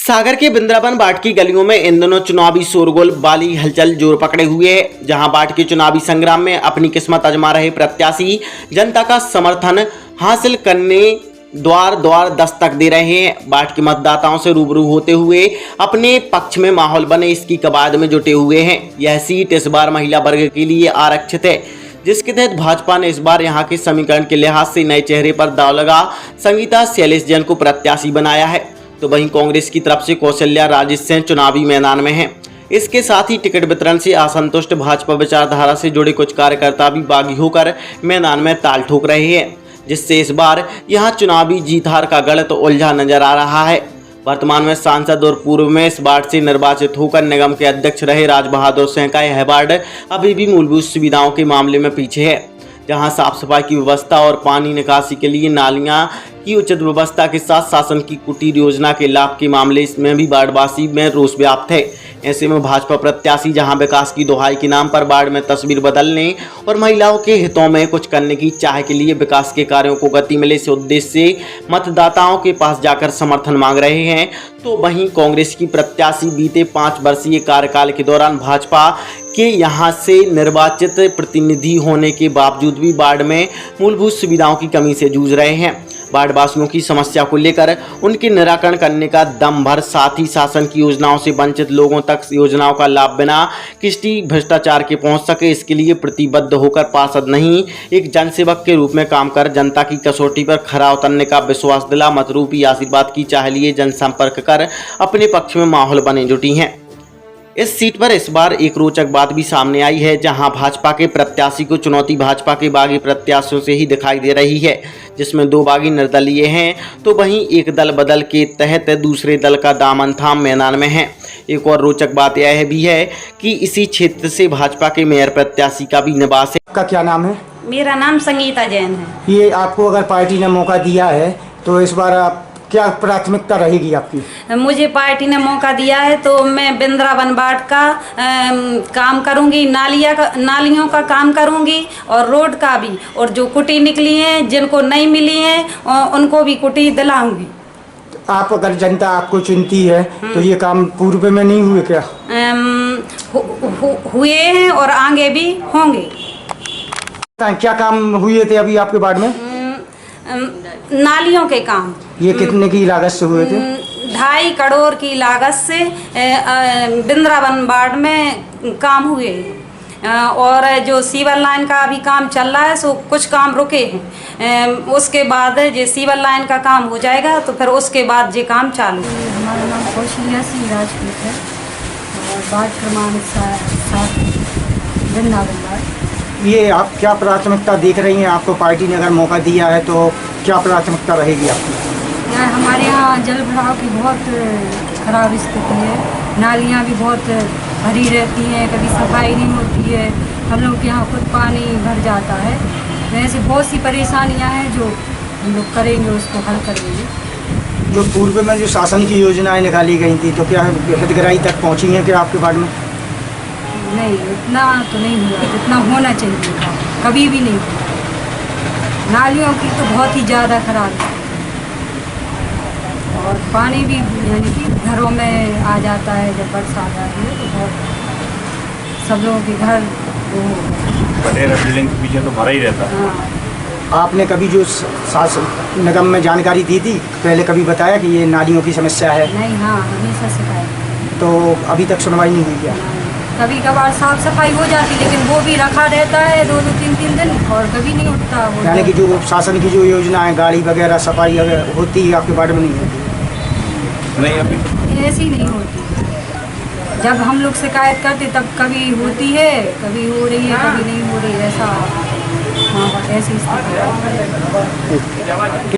सागर के बिंद्रावन वार्ड की गलियों में इन दिनों चुनावी शोरगुल वाली हलचल जोर पकड़े हुए है, जहां वार्ड के चुनावी संग्राम में अपनी किस्मत आजमा रहे प्रत्याशी जनता का समर्थन हासिल करने द्वार द्वार दस्तक दे रहे हैं। वार्ड के मतदाताओं से रूबरू होते हुए अपने पक्ष में माहौल बने इसकी कवायद में जुटे हुए हैं। यह सीट इस बार महिला वर्ग के लिए आरक्षित है, जिसके तहत भाजपा ने इस बार यहां के समीकरण के लिहाज से नए चेहरे पर दांव लगा संगीता शैलेश जैन को प्रत्याशी बनाया है, तो वहीं कांग्रेस की तरफ से कौशल्या राजेश सेन चुनावी मैदान में हैं। इसके साथ ही टिकट वितरण से असंतुष्ट भाजपा विचारधारा से जुड़े कुछ कार्यकर्ता भी बागी होकर मैदान में ताल ठोक रहे हैं, जिससे इस बार यहां चुनावी जीत हार का गढ़ तो उलझा नजर आ रहा है। वर्तमान में सांसद और पूर्व में इस वार्ड से निर्वाचित होकर निगम के अध्यक्ष रहे राज बहादुर सिंह का यह वार्ड अभी भी मूलभूत सुविधाओं के मामले में पीछे है, जहां साफ सफाई की व्यवस्था और पानी निकासी के लिए नालियां की उचित व्यवस्था के साथ शासन की कुटीर योजना के लाभ के मामले में भी वार्डवासी में रोष व्याप्त है। ऐसे में भाजपा प्रत्याशी जहां विकास की दुहाई के नाम पर वार्ड में तस्वीर बदलने और महिलाओं के हितों में कुछ करने की चाह के लिए विकास के कार्यों को गति मिले इस उद्देश्य से मतदाताओं के पास जाकर समर्थन मांग रहे हैं, तो वहीं कांग्रेस की प्रत्याशी बीते 5 वर्षीय कार्यकाल के दौरान भाजपा के यहां से निर्वाचित प्रतिनिधि होने के बावजूद भी वार्ड में मूलभूत सुविधाओं की कमी से जूझ रहे हैं। वार्डवासियों की समस्या को लेकर उनके निराकरण करने का दम भर, साथ ही शासन की योजनाओं से वंचित लोगों तक योजनाओं का लाभ बिना किसी भ्रष्टाचार के पहुंच सके, इसके लिए प्रतिबद्ध होकर पार्षद नहीं एक जनसेवक के रूप में काम कर जनता की कसौटी पर खरा उतरने का विश्वास दिला मतरूपी आशीर्वाद की चाह लिए जनसंपर्क कर अपने पक्ष में माहौल बने जुटी हैं। इस सीट पर इस बार एक रोचक बात भी सामने आई है, जहां भाजपा के प्रत्याशी को चुनौती भाजपा के बागी प्रत्याशियों से ही दिखाई दे रही है, जिसमें 2 बागी निर्दलीय हैं, तो वहीं एक दल बदल के तहत दूसरे दल का दामन थाम मैदान में है। एक और रोचक बात यह भी है कि इसी क्षेत्र से भाजपा के मेयर प्रत्याशी का भी निवास है। आपका क्या नाम है? मेरा नाम संगीता जैन है। ये आपको अगर पार्टी ने मौका दिया है तो इस बार आप क्या प्राथमिकता रहेगी आपकी? मुझे पार्टी ने मौका दिया है तो मैं बिंद्रावन वार्ड का काम करूंगी, नालियों का काम करूंगी और रोड का भी, और जो कुटी निकली हैं जिनको नहीं मिली हैं उनको भी कुटी दिलाऊंगी। आप अगर जनता आपको चुनती है तो ये काम पूर्व में नहीं हुए क्या? हुए हैं और आगे भी होंगे। क्या काम हुए थे अभी आपके वार्ड में? नालियों के काम। ये कितने की लागत से हुए थे? 2.5 करोड़ की लागत से बिंद्रावन वार्ड में काम हुए, और जो सीवर लाइन का अभी काम चल रहा है सो कुछ काम रुके हैं, उसके बाद जो सीवर लाइन का काम हो जाएगा तो फिर उसके बाद ये काम चालू। हमारा नाम कौशल्या सिंह राजपूत है और वार्ड क्रमांक 7 बिंद्रावन वार्ड। ये आप क्या प्राथमिकता देख रही हैं? आपको पार्टी ने अगर मौका दिया है तो क्या प्राथमिकता रहेगी आपकी? यहाँ हमारे यहाँ जल भराव की बहुत खराब स्थिति है, नालियाँ भी बहुत भरी रहती हैं, कभी सफाई नहीं होती है, हम लोग के यहाँ खुद पानी भर जाता है। वैसे बहुत सी परेशानियाँ हैं जो हम लोग करेंगे, उसको हल करेंगे। जो पूर्व में जो शासन की योजनाएं निकाली गई थी तो क्या हितग्राही तक पहुँची हैं क्या आपके वार्ड में? नहीं, इतना तो नहीं हुआ जितना होना चाहिए था, कभी भी नहीं हुआ। नालियों की तो बहुत ही ज़्यादा खराब है और पानी भी यानी कि घरों में आ जाता है, जब बरसात आती है तो बहुत सब लोगों के घर बिल्डिंग के पीछे तो भरा ही रहता है। हाँ। आपने कभी जो शासन निगम में जानकारी दी थी पहले, कभी बताया कि ये नालियों की समस्या है? नहीं, हाँ, हमेशा शिकायत। तो अभी तक सुनवाई नहीं हुई क्या? कभी कभार साफ सफाई हो जाती लेकिन वो भी रखा रहता है 2-2, 3-3 दिन और कभी नहीं उठता। यानी कि जो शासन की जो योजना है, गाड़ी वगैरह सफाई अगर होती है आपके वार्ड में नहीं होती? नहीं, अभी ऐसी नहीं होती। जब हम लोग शिकायत करते तब कभी होती है, कभी हो रही है, कभी नहीं हो रही, ऐसा वहाँ पर ऐसी स्थिति है।